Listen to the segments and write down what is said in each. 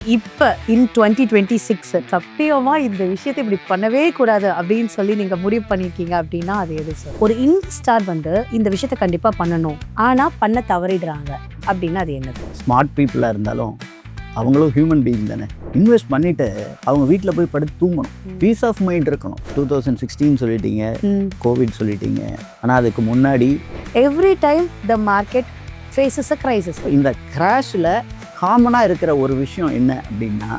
இப்ப இன் 2026 சத்தியமா இந்த விஷயத்தை இப்படி பண்ணவே கூடாது அப்படின்னு சொல்லி நீங்க முடிவு பண்ணிருக்கீங்க அப்படின்னா அது எது சார்? ஒரு இன்ஸ்டார் வந்து இந்த விஷயத்த கண்டிப்பா பண்ணணும் ஆனா பண்ண தவறிடுறாங்க அப்படின்னா அது என்னது? ஸ்மார்ட் பீப்புளாக இருந்தாலும் அவங்களும் ஹியூமன் பீயிங் தானே. இன்வெஸ்ட் பண்ணிவிட்டு அவங்க வீட்டில் போய் படுத்து தூங்கணும், பீஸ் ஆஃப் மைண்ட் இருக்கணும். 2016 சொல்லிட்டீங்க, கோவிட் சொல்லிட்டீங்க, ஆனால் அதுக்கு முன்னாடி every time the market faces a crisis. இந்த கிராஷில் காமனாக இருக்கிற ஒரு விஷயம் என்ன அப்படின்னா,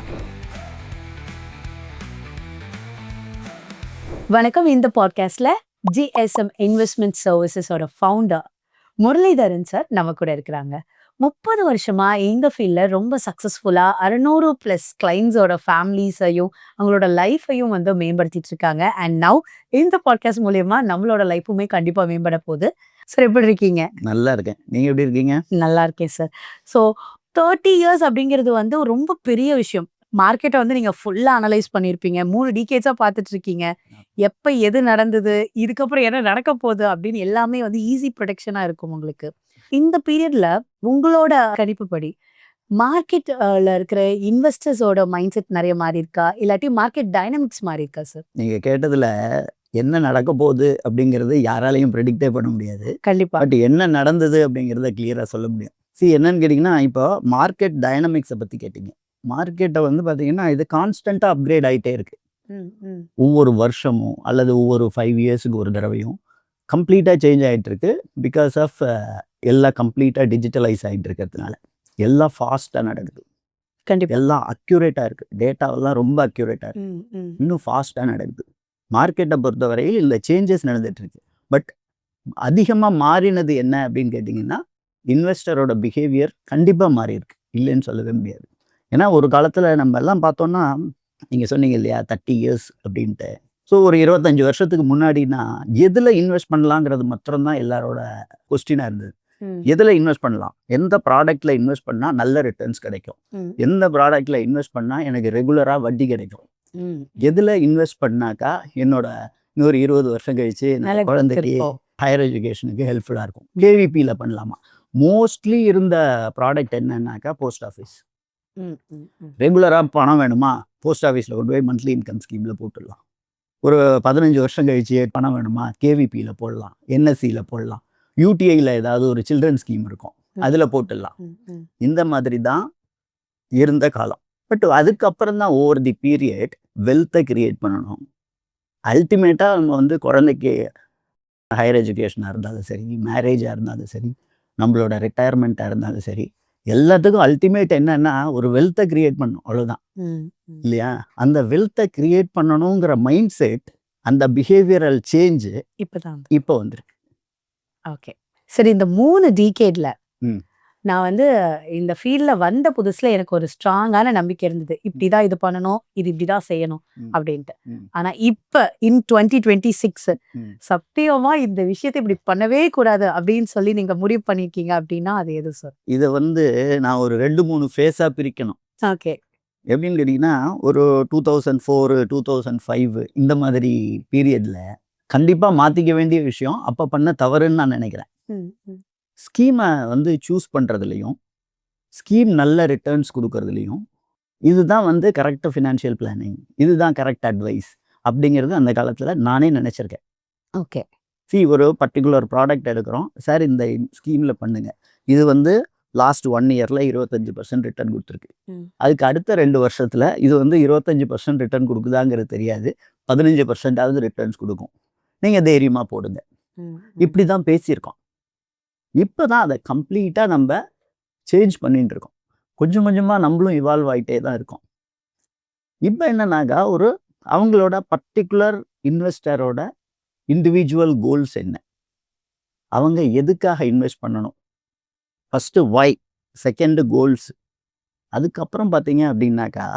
வணக்கம். இந்த பாட்காஸ்ட்ல GSM இன்வெஸ்ட்மெண்ட் சர்வீசஸோட ஃபவுண்டர் முரளிதரன் சார் நம்ம கூட இருக்கிறாங்க. 30 வருஷமா இந்த ஃபீல்ட்ல ரொம்ப சக்சஸ்ஃபுல்லா 600+ கிளைண்ட்ஸோட ஃபேமிலிஸையும் அவங்களோட லைஃபையும் வந்து மேம்படுத்திட்டு இருக்காங்க. அண்ட் நவ் இந்த பாட்காஸ்ட் மூலியமா நம்மளோட லைஃபுமே கண்டிப்பா மேம்பட போகுது. சார் எப்படி இருக்கீங்க? நல்லா இருக்கேன், நீங்கள் எப்படி இருக்கீங்க? நல்லா இருக்கேன் சார். ஸோ 30 இயர்ஸ் அப்படிங்கிறது வந்து ரொம்ப பெரிய விஷயம். மார்க்கெட்டை வந்து நீங்க ஃபுல்லா அனலைஸ் பண்ணியிருப்பீங்க. 3 டிகேட்ஸா பார்த்துட்டு இருக்கீங்க. எப்ப எது நடந்தது, இதுக்கப்புறம் என்ன நடக்க போகுது அப்படின்னு எல்லாமே வந்து ஈஸி ப்ரொடெக்ஷனா இருக்கும் உங்களுக்கு. இந்த பீரியட்ல உங்களோட கணிப்புப்படி மார்க்கெட்ல இருக்கிற இன்வெஸ்டர்ஸோட மைண்ட் செட் நிறைய மாறி இருக்கா? இல்லாட்டி மார்க்கெட் டைனமிக்ஸ் மாறி இருக்கா சார்? நீங்கள் கேட்டதில் என்ன நடக்க போகுது அப்படிங்கிறது யாராலையும் ப்ரெடிக்டே பண்ண முடியாது. கண்டிப்பா. பட் என்ன நடந்தது அப்படிங்கிறத கிளியராக சொல்ல முடியும். என்னன்னு கேட்டிங்கன்னா, இப்போ மார்க்கெட் டைனமிக்ஸை பற்றி கேட்டிங்க. மார்க்கெட்டை வந்து பார்த்தீங்கன்னா, இது கான்ஸ்டண்ட்டாக அப்கிரேட் ஆகிட்டே இருக்குது. ஒவ்வொரு வருஷமும் அல்லது ஒவ்வொரு 5 இயர்ஸுக்கு ஒரு தடவையும் கம்ப்ளீட்டாக சேஞ்ச் ஆகிட்டு இருக்கு. பிகாஸ் ஆஃப் எல்லாம் கம்ப்ளீட்டாக டிஜிட்டலைஸ் ஆகிட்டு இருக்கிறதுனால எல்லாம் ஃபாஸ்ட்டாக நடக்குது. கண்டிப்பா. எல்லாம் அக்யூரேட்டாக இருக்குது. டேட்டாவெல்லாம் ரொம்ப அக்யூரேட்டாக இருக்குது. இன்னும் ஃபாஸ்ட்டாக நடக்குது. மார்க்கெட்டை பொறுத்தவரையில் இந்த சேஞ்சஸ் நடந்துகிட்ருக்கு. பட் அதிகமாக மாறினது என்ன அப்படின்னு கேட்டிங்கன்னா, இன்வெஸ்டரோட பிஹேவியர் கண்டிப்பாக மாறி இருக்கு, இல்லைன்னு சொல்லவே முடியாது. ஏன்னா ஒரு காலத்தில் நம்ம எல்லாம் பார்த்தோன்னா, நீங்கள் சொன்னீங்க இல்லையா 30 இயர்ஸ் அப்படின்ட்டு. ஸோ ஒரு 25 வருஷத்துக்கு முன்னாடினா எதில் இன்வெஸ்ட் பண்ணலாங்கிறது மாத்திரம்தான் எல்லாரோட கொஸ்டினாக இருந்தது. எதில் இன்வெஸ்ட் பண்ணலாம், எந்த ப்ராடக்டில் இன்வெஸ்ட் பண்ணால் நல்ல ரிட்டர்ன்ஸ் கிடைக்கும், எந்த ப்ராடக்டில் இன்வெஸ்ட் பண்ணால் எனக்கு ரெகுலராக வட்டி கிடைக்கும், எதில் இன்வெஸ்ட் பண்ணாக்கா என்னோட இன்னொரு 20 வருஷம் கழிச்சு குழந்தைக்கு ஹையர் எஜுகேஷனுக்கு ஹெல்ப்ஃபுல்லாக இருக்கும், கேவிபியில் பண்ணலாமா. மோஸ்ட்லி இருந்த ப்ராடக்ட் என்னன்னாக்கா போஸ்ட் ஆஃபீஸ். ரெகுலராக பணம் வேணுமா, போஸ்ட் ஆஃபீஸில் கொண்டு போய் மந்த்லி இன்கம் ஸ்கீமில் போட்டுடலாம். ஒரு 15 வருஷம் கழிச்சு பணம் வேணுமா, கேவிபியில் போடலாம், என்எஸ்சியில் போடலாம், யூடிஐயில் ஏதாவது ஒரு சில்ட்ரன் ஸ்கீம் இருக்கும் அதில் போட்டுடலாம். இந்த மாதிரி தான் இருந்த காலம். பட் அதுக்கப்புறம் தான் ஓவர் தி பீரியட் வெல்த்தை கிரியேட் பண்ணணும். அல்டிமேட்டாக நம்ம வந்து குழந்தைக்கு ஹையர் எஜுகேஷனாக இருந்தாலும் சரி, மேரேஜாக இருந்தாலும் சரி, நம்மளோட ரிட்டையர்மெண்ட்டாக இருந்தாலும் சரி, எல்லாத்துக்கும் அல்டிமேட் என்னன்னா ஒரு வெல்த்தை கிரியேட் பண்ணணும், அவ்வளோதான் இல்லையா? அந்த வெல்த்தை கிரியேட் பண்ணணுங்கிற மைண்ட் செட், அந்த பிஹேவியரல் சேஞ்சு இப்போ வந்துருக்கு. ஓகே. சரி, இந்த 3 டிகேட்ல நான் வந்து இந்த ஃபீல்ட்ல வந்த புதுசுல எனக்கு ஒரு ஸ்ட்ராங்கான நம்பிக்கை இருந்தது. இப்படிதான் இது பண்ணணும், இது இப்படிதான் செய்யணும் அப்படின்ட்டு. ஆனா இப்ப இன் 2026 சத்தியமா இந்த விஷயத்தை இப்படி பண்ணவே கூடாது அப்படின்னு சொல்லி நீங்க முடிவு பண்ணிருக்கீங்க அப்படின்னா அது எது சார்? இதை வந்து நான் ஒரு 2-3 ஃபேஸாக பிரிக்கணும். ஓகே. எப்படின்னு கேட்டிங்கன்னா, ஒரு 2004 2005 இந்த மாதிரி பீரியடில் கண்டிப்பாக மாற்றிக்க வேண்டிய விஷயம் அப்போ பண்ண தவறுன்னு நான் நினைக்கிறேன். ஸ்கீமை வந்து சூஸ் பண்ணுறதுலையும், ஸ்கீம் நல்ல ரிட்டர்ன்ஸ் கொடுக்கறதுலையும், இதுதான் வந்து கரெக்டாக ஃபினான்ஷியல் பிளானிங், இதுதான் கரெக்ட் அட்வைஸ் அப்படிங்கிறது அந்த காலத்தில் நானே நினச்சிருக்கேன். ஓகே. ஒரு பர்டிகுலர் ப்ராடக்ட் எடுக்கிறோம் சார், இந்த ஸ்கீமில் பண்ணுங்கள், இது வந்து லாஸ்ட் 1 இயரில் 25% ரிட்டர்ன் கொடுத்துருக்கு. அதுக்கு அடுத்த 2 வருஷத்தில் இது வந்து 25% ரிட்டர்ன் கொடுக்குதாங்கிறது தெரியாது, 15%ஆவது ரிட்டர்ன்ஸ் கொடுக்கும், நீங்கள் தைரியமாக போடுங்க. இப்படி தான் பேசியிருக்கோம். இப்போ தான் அதை கம்ப்ளீட்டாக நம்ம சேஞ்ச் பண்ணிட்டு இருக்கோம். கொஞ்சம் கொஞ்சமாக நம்மளும் இவால்வ் ஆகிட்டே தான் இருக்கோம். இப்போ என்னன்னாக்கா, ஒரு அவங்களோட பர்டிகுலர் இன்வெஸ்டரோட இண்டிவிஜுவல் கோல்ஸ் என்ன, அவங்க எதுக்காக இன்வெஸ்ட் பண்ணணும், ஃபஸ்ட்டு ஒய், செகண்டு கோல்ஸ், அதுக்கப்புறம் பார்த்தீங்க அப்படின்னாக்கா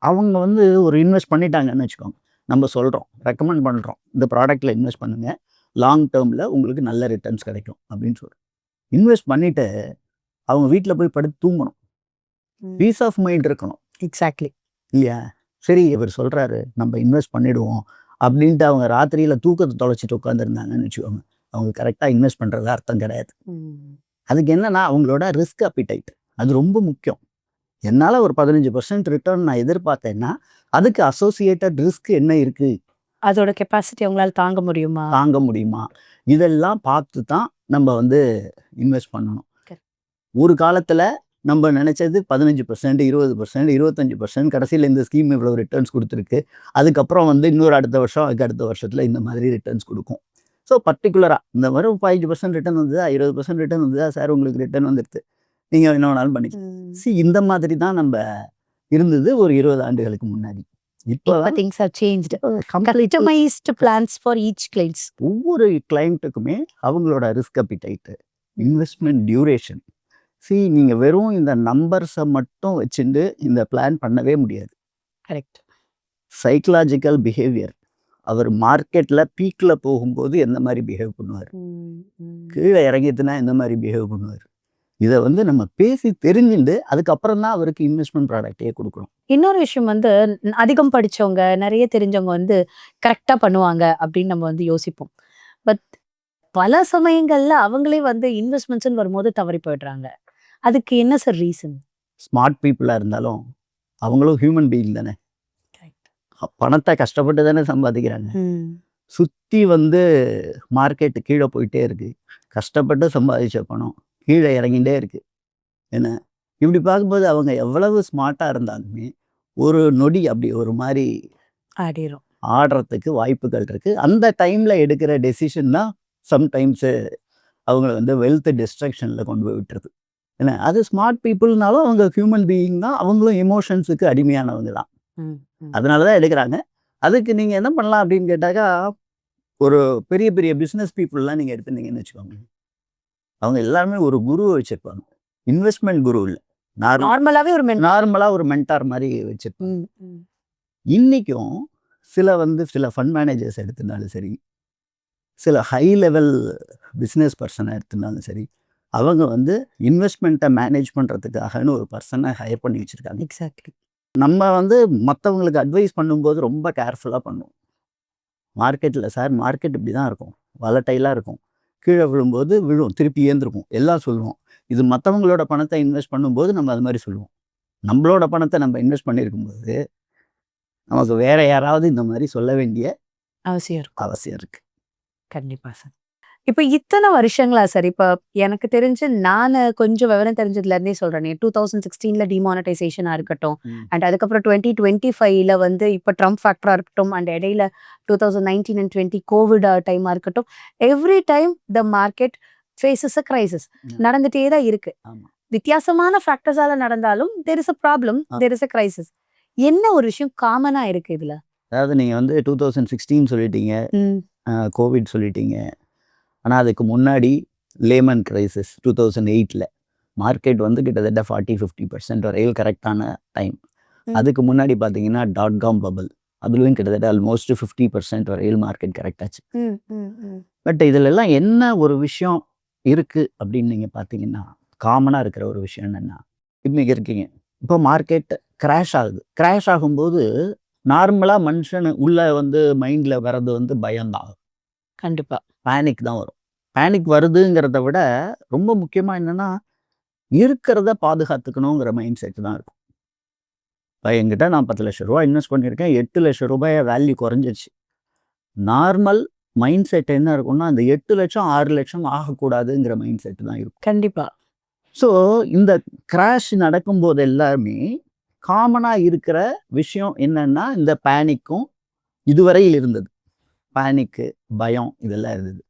அவங்க வந்து ஒரு இன்வெஸ்ட் பண்ணிட்டாங்கன்னு வச்சுக்கோங்க, நம்ம சொல்கிறோம், ரெக்கமெண்ட் பண்ணுறோம், இந்த ப்ராடக்டில் இன்வெஸ்ட் பண்ணுங்கள், லாங் டேர்மில் உங்களுக்கு நல்ல ரிட்டர்ன்ஸ் கிடைக்கும் அப்படின்னு சொல்கிறோம். இன்வெஸ்ட் பண்ணிவிட்டு அவங்க வீட்டில் போய் படுத்து தூங்கணும், பீஸ் ஆஃப் மைண்ட் இருக்கணும். எக்ஸாக்ட்லி இல்லையா? சரி, இவர் சொல்கிறாரு நம்ம இன்வெஸ்ட் பண்ணிவிடுவோம் அப்படின்ட்டு அவங்க ராத்திரியில் தூக்கத்தை தொலைச்சிட்டு உட்காந்துருந்தாங்கன்னு வச்சுக்கோங்க, அவங்க கரெக்டாக இன்வெஸ்ட் பண்ணுறது அர்த்தம் கிடையாது. அதுக்கு என்னன்னா அவங்களோட ரிஸ்க் அப்பிடைட், அது ரொம்ப முக்கியம். என்னால் ஒரு 15% ரிட்டர்ன் நான் எதிர்பார்த்தேன்னா அதுக்கு அசோசியேட்டட் ரிஸ்க் என்ன இருக்குது, அதோட கெப்பாசிட்டி அவங்களால தாங்க முடியுமா? தாங்க முடியுமா, இதெல்லாம் பார்த்து தான் நம்ம வந்து இன்வெஸ்ட் பண்ணணும். ஒரு காலத்தில் நம்ம நினச்சது 15%, 20%, 25%, கடைசியில் இந்த ஸ்கீம் இவ்வளோ ரிட்டர்ன்ஸ் கொடுத்துருக்கு. அதுக்கப்புறம் வந்து இன்னொரு அடுத்த வருஷம், அதுக்கு அடுத்த வருஷத்தில் இந்த மாதிரி ரிட்டர்ன்ஸ் கொடுக்கும். ஸோ பர்டிகுலராக இந்த மாதிரி 15% ரிட்டர்ன் வந்ததா, 20% ரிட்டர்ன் வந்ததா, சார் உங்களுக்கு ரிட்டர்ன் வந்துடுது, நீங்கள் என்ன வேணாலும் பண்ணிக்கலாம். இந்த மாதிரி தான் நம்ம இருந்தது ஒரு 20 ஆண்டுகளுக்கு முன்னாடி. இப்போ இப்ப things have changed. Complete Customized plans for each clients. ஒவ்வொரு கிளைண்ட்டுக்குமே அவங்களோட ரிஸ்க் அப்பிடைட்டு, இன்வெஸ்ட்மெண்ட் டியூரேஷன். நீங்கள் வெறும் இந்த நம்பர்ஸை மட்டும் வச்சுட்டு இந்த பிளான் பண்ணவே முடியாது. கரெக்ட். சைக்கலாஜிக்கல் பிஹேவியர், அவர் மார்க்கெட்டில் பீக்கில் போகும்போது எந்த மாதிரி பிஹேவ் பண்ணுவார், கீழே இறங்கிட்டுனா எந்த மாதிரி பிஹேவ் பண்ணுவார், இதை வந்து நம்ம பேசி தெரிஞ்சுட்டு அதுக்கப்புறம் தான் அவருக்கு இன்வெஸ்ட்மெண்ட் ப்ராடக்டே கொடுக்குறோம். இன்னொரு விஷயம் வந்து அதிகம் படிச்சவங்க, நிறைய தெரிஞ்சவங்க வந்து கரெக்டா பண்ணுவாங்க அப்படின்னு நம்ம வந்து யோசிப்போம். பட் பல சமயங்கள்ல அவங்களே வந்து இன்வெஸ்ட்மெண்ட்ஸ்னு வரும்போது தவறி போயிடுறாங்க. அதுக்கு என்ன சார் ரீசன்? ஸ்மார்ட் பீப்புளாக இருந்தாலும் அவங்களும் ஹியூமன் பீயிங் தானே, பணத்தை கஷ்டப்பட்டு தானே சம்பாதிக்கிறாங்க. சுற்றி வந்து மார்க்கெட்டு கீழே போயிட்டே இருக்கு, கஷ்டப்பட்டு சம்பாதிச்ச பணம் கீழே இறங்கிட்டே இருக்கு. என்ன இப்படி பார்க்கும்போது அவங்க எவ்வளவு ஸ்மார்ட்டாக இருந்தாலுமே ஒரு நொடி அப்படி ஒரு மாதிரி ஆடிரும், ஆடுறதுக்கு வாய்ப்புகள் இருக்குது. அந்த டைமில் எடுக்கிற டெசிஷன் தான் சம்டைம்ஸு அவங்கள வந்து வெல்த் டிஸ்ட்ரக்ஷனில் கொண்டு போய் விட்டுருது. ஏன்னா அது ஸ்மார்ட் பீப்புள்னாலும் அவங்க ஹியூமன் பீயிங் தான், அவங்களும் எமோஷன்ஸுக்கு அடிமையானவங்க தான், அதனால தான் எடுக்கிறாங்க. அதுக்கு நீங்கள் என்ன பண்ணலாம் அப்படின்னு கேட்டாக்கா, ஒரு பெரிய பெரிய பிஸ்னஸ் பீப்புளெலாம் நீங்கள் எடுத்துட்டீங்கன்னு வச்சுக்கோங்க, அவங்க எல்லாருமே ஒரு குருவை வச்சுருப்பாங்க. இன்வெஸ்ட்மெண்ட் குரு இல்லை, நார்மலாக ஒரு மென்டார் மாதிரி வச்சுருப்பாங்க. இன்றைக்கும் சில ஃபண்ட் மேனேஜர்ஸ் எடுத்துனாலும் சரி, சில ஹை லெவல் பிஸ்னஸ் பர்சனை எடுத்துனாலும் சரி, அவங்க வந்து இன்வெஸ்ட்மெண்ட்டை மேனேஜ் பண்ணுறதுக்காகன்னு ஒரு பர்சனை ஹையர் பண்ணி வச்சுருக்காங்க. எக்ஸாக்ட்லி. நம்ம வந்து மற்றவங்களுக்கு அட்வைஸ் பண்ணும்போது ரொம்ப கேர்ஃபுல்லாக பண்ணுவோம். மார்க்கெட்டில் சார் மார்க்கெட் இப்படி தான் இருக்கும், வலட்டைலாக இருக்கும், கீழே விழும்போது விழும், திருப்பி ஏந்திருக்கும், எல்லாம் சொல்லுவோம். இது மற்றவங்களோட பணத்தை இன்வெஸ்ட் பண்ணும்போது நம்ம அது மாதிரி சொல்லுவோம். நம்மளோட பணத்தை நம்ம இன்வெஸ்ட் பண்ணியிருக்கும்போது நமக்கு வேற யாராவது இந்த மாதிரி சொல்ல வேண்டிய அவசியம் இருக்கு. கண்டிப்பா சார். இப்ப இத்தனை வருஷங்களா சார், இப்ப எனக்கு தெரிஞ்சு நான் கொஞ்சம் விவரம் தெரிஞ்சதுல இருந்தே சொல்றேன், 2016ல டிமானிட்டைசேஷனா இருக்கட்டும், அண்ட் அதுக்கப்புறம் 2025ல வந்து இப்ப ட்ரம்ப் ஃபேக்டரா இருக்கட்டும், அண்ட் இடையில 2019 and 20 கோவிட் டைமா இருக்கட்டும், every time the market faces a crisis நடந்துட்டே தான் இருக்கு. வித்தியாசமான ஃபேக்டர்ஸால நடந்தாலும் there is a problem, there is a crisis. என்ன ஒரு விஷயம் காமனா இருக்கு இதுல? அதாவது நீங்கள் வந்து 2016 சொல்லிட்டீங்க, கோவிட் சொல்லிட்டீங்க, ஆனால் அதுக்கு முன்னாடி லேமன் கிரைசிஸ் 2008ல் மார்க்கெட் வந்து கிட்டத்தட்ட 40-50% வரையில் கரெக்டான டைம். அதுக்கு முன்னாடி பார்த்தீங்கன்னா .com பபிள், அதுலேயும் கிட்டத்தட்ட ஆல்மோஸ்ட் 50% வரையில் மார்க்கெட் கரெக்டாச்சு. பட் இதிலெல்லாம் என்ன ஒரு விஷயம் இருக்குது அப்படின்னு நீங்கள் பார்த்தீங்கன்னா, காமனாக இருக்கிற ஒரு விஷயம் என்னென்னா, இன்றைக்கி இருக்கீங்க, இப்போ மார்க்கெட் கிராஷ் ஆகுது. கிராஷ் ஆகும்போது நார்மலாக மனுஷன் உள்ளே வந்து மைண்டில் வர்றது வந்து பயம்தான். கண்டிப்பாக பேனிக் தான் வரும். பேனிக் வருதுங்கிறத விட ரொம்ப முக்கியமாக என்னென்னா, இருக்கிறத பாதுகாத்துக்கணுங்கிற மைண்ட் செட்டு தான் இருக்கும். இப்போ என்கிட்ட நான் 10 லட்ச ரூபா இன்வெஸ்ட் பண்ணியிருக்கேன், 8 லட்ச ரூபாய் வேல்யூ குறைஞ்சிருச்சு. நார்மல் மைண்ட் செட் என்ன இருக்கும்னா, அந்த 8 லட்சம் 6 லட்சம் ஆகக்கூடாதுங்கிற மைண்ட் செட்டு தான் இருக்கும். கண்டிப்பாக. ஸோ இந்த கிராஷ் நடக்கும்போது எல்லாருமே காமனாக இருக்கிற விஷயம் என்னென்னா, இந்த பேனிக்கும் இதுவரையில் இருந்தது, பேனிக்கு பயம் இதெல்லாம் இருந்தது.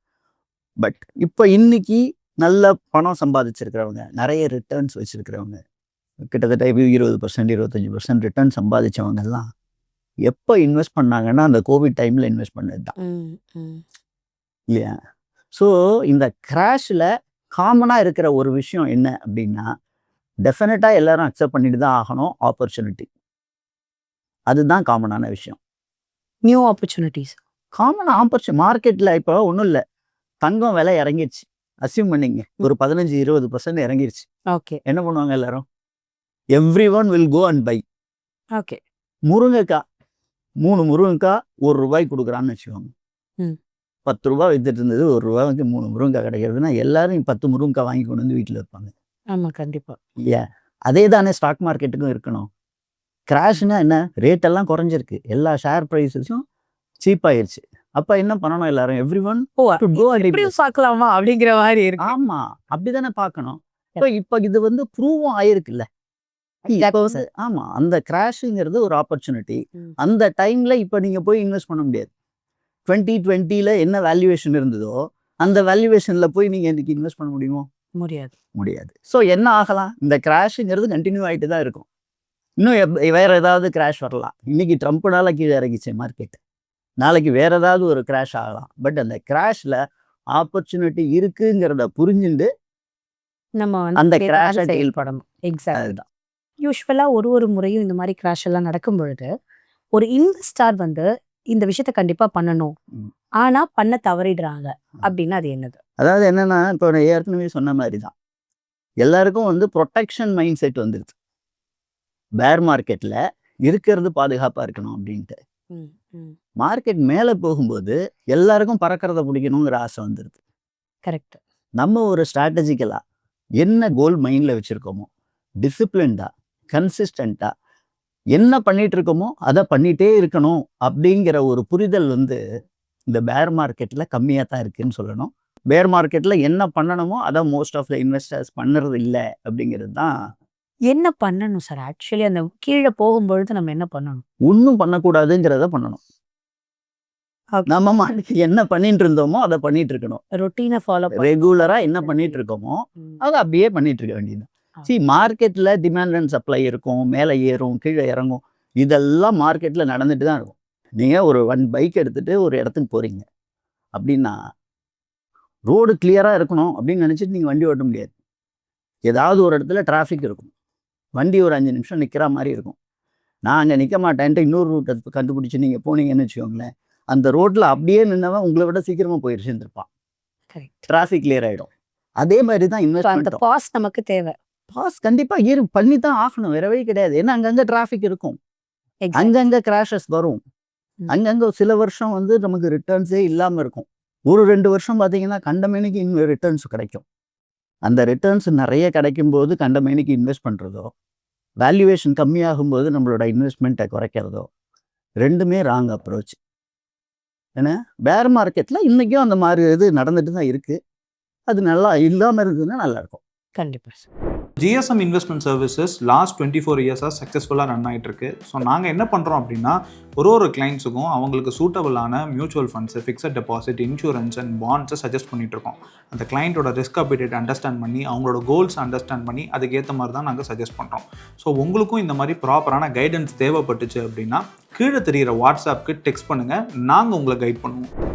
பட் இப்போ இன்னைக்கு நல்ல பணம் சம்பாதிச்சிருக்கிறவங்க, நிறைய ரிட்டர்ன்ஸ் வச்சுருக்கிறவங்க, கிட்டத்தட்ட 20%, 25% ரிட்டர்ன் சம்பாதிச்சவங்கெல்லாம் எப்போ இன்வெஸ்ட் பண்ணாங்கன்னா, அந்த கோவிட் டைமில் இன்வெஸ்ட் பண்ணது தான் இல்லையா? ஸோ இந்த கிராஷில் காமனாக இருக்கிற ஒரு விஷயம் என்ன அப்படின்னா, டெஃபினட்டாக எல்லாரும் அக்செப்ட் பண்ணிட்டு தான் ஆகணும் ஆப்பர்ச்சுனிட்டி. அதுதான் காமனான விஷயம். நியூ ஆப்பர்ச்சுனிட்டிஸ், காமன் ஆப்பர்ச்சுனிட்டி மார்க்கெட்டில். இப்போ ஒன்றும் இல்லை, தங்கம் விலை இறங்கிடுச்சு, அசியூம் பண்ணிங்க ஒரு 15-20% இறங்கிருச்சு. ஓகே, என்ன பண்ணுவாங்க எல்லாரும்? Everyone will go and buy. Okay, முருங்கைக்காய் 3 முருங்கைக்காய் ₹1 கொடுக்குறான்னு வச்சுக்கோங்க. 10 ரூபா வித்துட்டு இருந்தது, ₹1 3 முருங்கைக்காய் கிடைக்கிறதுனா எல்லாரும் 10 முருங்கைக்காய் வாங்கி கொண்டு வந்து வீட்டில் வைப்பாங்க. ஆமாம், கண்டிப்பாக. இல்லையா? அதே தானே ஸ்டாக் மார்க்கெட்டுக்கும் இருக்கணும். கிராஷ்னா என்ன, ரேட் எல்லாம் குறைஞ்சிருக்கு, எல்லா ஷேர் ப்ரைஸஸும் சீப் ஆயிருச்சு. அப்ப என்ன பண்ணணும் எல்லாரும், எவ்ரி ஒன் டு கோ இப்படியும் பார்க்கலாமா அப்படிங்கிற மாதிரி இருக்கு. ஆமா, அப்படிதானே பார்க்கணும். ஸோ இப்போ இது வந்து ப்ரூவும் ஆயிருக்குல்ல. இப்போ வந்து ஆமா, அந்த கிராஷுங்கிறது ஒரு ஆப்பர்ச்சுனிட்டி. அந்த டைம்ல இப்போ நீங்க போய் இன்வெஸ்ட் பண்ண முடியாது. 2020ல என்ன வேல்யூவேஷன் இருந்ததோ அந்த வேல்யூவேஷன்ல போய் நீங்க இன்னைக்கு இன்வெஸ்ட் பண்ண முடியுமோ? முடியாது. ஸோ என்ன ஆகலாம், இந்த கிராஷுங்கிறது கண்டினியூ ஆகிட்டு தான் இருக்கும். இன்னும் வேற ஏதாவது கிராஷ் வரலாம். இன்னைக்கு ட்ரம்ப்னால கீழே இறங்கிச்சு மார்க்கெட், நாளைக்கு வேற ஏதாவது ஒரு கிராஷ் ஆகலாம். பட் அந்த கிராஷ்ல ஆப்பர்ச்சுனிட்டி இருக்குங்கிறத புரிஞ்சுட்டு நம்ம அந்த கிராஷ் செயல்படணும். எக்ஸாக்ட். யூஸ்வலா ஒரு முறையும் இந்த மாதிரி கிராஷ் எல்லாம் நடக்கும் பொழுது ஒரு இன்வெஸ்டார் வந்து இந்த விஷயத்த கண்டிப்பா பண்ணணும், ஆனா பண்ண தவறிடுறாங்க அப்படின்னா அது என்னது? அதாவது என்னன்னா, இப்போ நான் ஏற்கனவே சொன்ன மாதிரி தான், எல்லாருக்கும் வந்து ப்ரொடெக்ஷன் மைண்ட் செட் வந்துருது. பேர் மார்க்கெட்ல இருக்கிறது பாதுகாப்பா இருக்கணும் அப்படின்ட்டு. மார்க்கெட் மேல போகும்போது எல்லாருக்கும் பறக்கிறத பிடிக்கணுங்கிற ஆசை வந்துருது. கரெக்ட். நம்ம ஒரு ஸ்ட்ராட்டஜிக்கலா என்ன கோல் மைண்ட்ல வச்சிருக்கோமோ, டிசிப்ளின்டா கன்சிஸ்டண்டா என்ன பண்ணிட்டு இருக்கோமோ அதை பண்ணிட்டே இருக்கணும் அப்படிங்கிற ஒரு புரிதல் வந்து இந்த பேர் மார்க்கெட்ல கம்மியா தான் இருக்குன்னு சொல்லணும். பேர் மார்க்கெட்ல என்ன பண்ணணுமோ அதை மோஸ்ட் ஆஃப் த இன்வெஸ்டர்ஸ் பண்ணுறது இல்லை அப்படிங்கிறது தான். என்ன பண்ணணும் சார் ஆக்சுவலி? அந்த கீழே போகும்பொழுது நம்ம என்ன பண்ணணும்? ஒன்றும் பண்ணக்கூடாதுங்கிறத பண்ணணும். நம்ம மாட்டுக்கு என்ன பண்ணிட்டு இருந்தோமோ அதை பண்ணிட்டு இருக்கணும். ரொட்டீனை ஃபாலோ ரெகுலரா என்ன பண்ணிட்டு இருக்கோமோ அதை அப்படியே பண்ணிட்டு இருக்க வேண்டியது. மார்க்கெட்ல டிமாண்ட் அண்ட் சப்ளை இருக்கும், மேலே ஏறும் கீழே இறங்கும், இதெல்லாம் மார்க்கெட்ல நடந்துட்டு தான் இருக்கும். நீங்க ஒரு பைக் எடுத்துட்டு ஒரு இடத்துக்கு போறீங்க அப்படின்னா ரோடு கிளியரா இருக்கணும் அப்படின்னு நினைச்சிட்டு நீங்க வண்டி ஓட்ட முடியாது. ஏதாவது ஒரு இடத்துல டிராஃபிக் இருக்கும், வண்டி ஒரு 5 நிமிஷம் நிற்கிற மாதிரி இருக்கும். நான் அங்கே நிற்க மாட்டேன்ட்டு இன்னொரு ரூட்டை கண்டுபிடிச்சி நீங்கள் போனீங்கன்னு வச்சுக்கோங்களேன், அந்த ரோட்டில் அப்படியே நின்னவன் உங்களை விட சீக்கிரமாக போயிருச்சுருப்பான். டிராஃபிக் கிளியர் ஆகிடும். அதே மாதிரி தான் இன்வெஸ்ட்மெண்ட். பாஸ் நமக்கு தேவை. பாஸ் கண்டிப்பாக பண்ணி தான் ஆகணும், வேற வழி கிடையாது. ஏன்னா அங்கங்கே டிராஃபிக் இருக்கும், அங்கங்கே கிராஷஸ் வரும், அங்கங்கே சில வருஷம் வந்து நமக்கு ரிட்டர்ன்ஸே இல்லாமல் இருக்கும். ஒரு 2 வருஷம் பார்த்தீங்கன்னா கண்டமேனிக்கு ரிட்டர்ன்ஸ் கிடைக்கும். அந்த ரிட்டர்ன்ஸ் நிறைய கிடைக்கும் போது கண்டமேனிக்கு இன்வெஸ்ட் பண்ணுறதோ, வேல்யூவேஷன் கம்மியாகும்போது நம்மளோட இன்வெஸ்ட்மெண்ட்டை குறைக்கிறதோ ரெண்டுமே ராங் அப்ரோச். ஏன்னா பேர் மார்க்கெட்டில் இன்றைக்கும் அந்த மாதிரி இது நடந்துட்டு தான் இருக்குது. அது நல்லா இல்லாமல் இருந்ததுன்னா நல்லாயிருக்கும். கண்டிப்பாக sir. GSM investment services last 24 இயர்ஸாக சக்ஸஸ்ஃபுல்லாக ரன் ஆகிட்டு இருக்கு. ஸோ நாங்கள் என்ன பண்ணுறோம் அப்படின்னா, ஒரு கிளைண்ட்ஸுக்கும் அவங்களுக்கு சூட்டபிளான mutual funds, fixed deposit, insurance and பாண்ட்ஸை சஜஸ்ட் பண்ணிட்டு இருக்கோம். அந்த கிளைண்ட்டோட ரிஸ்க் அபிடேட் அண்டர்ஸ்டாண்ட் பண்ணி, அவங்களோட கோல்ஸ் அண்டர்ஸ்டாண்ட் பண்ணி அதுக்கேற்ற மாதிரி தான் நாங்கள் சஜஸ்ட் பண்ணுறோம். ஸோ உங்களுக்கும் இந்த மாதிரி ப்ராப்பரான கைடன்ஸ் தேவைப்பட்டுச்சு அப்படின்னா கீழே தெரிகிற வாட்ஸ்அப்புக்கு டெக்ஸ்ட் பண்ணுங்கள், நாங்கள் உங்களை கைட் பண்ணுவோம்.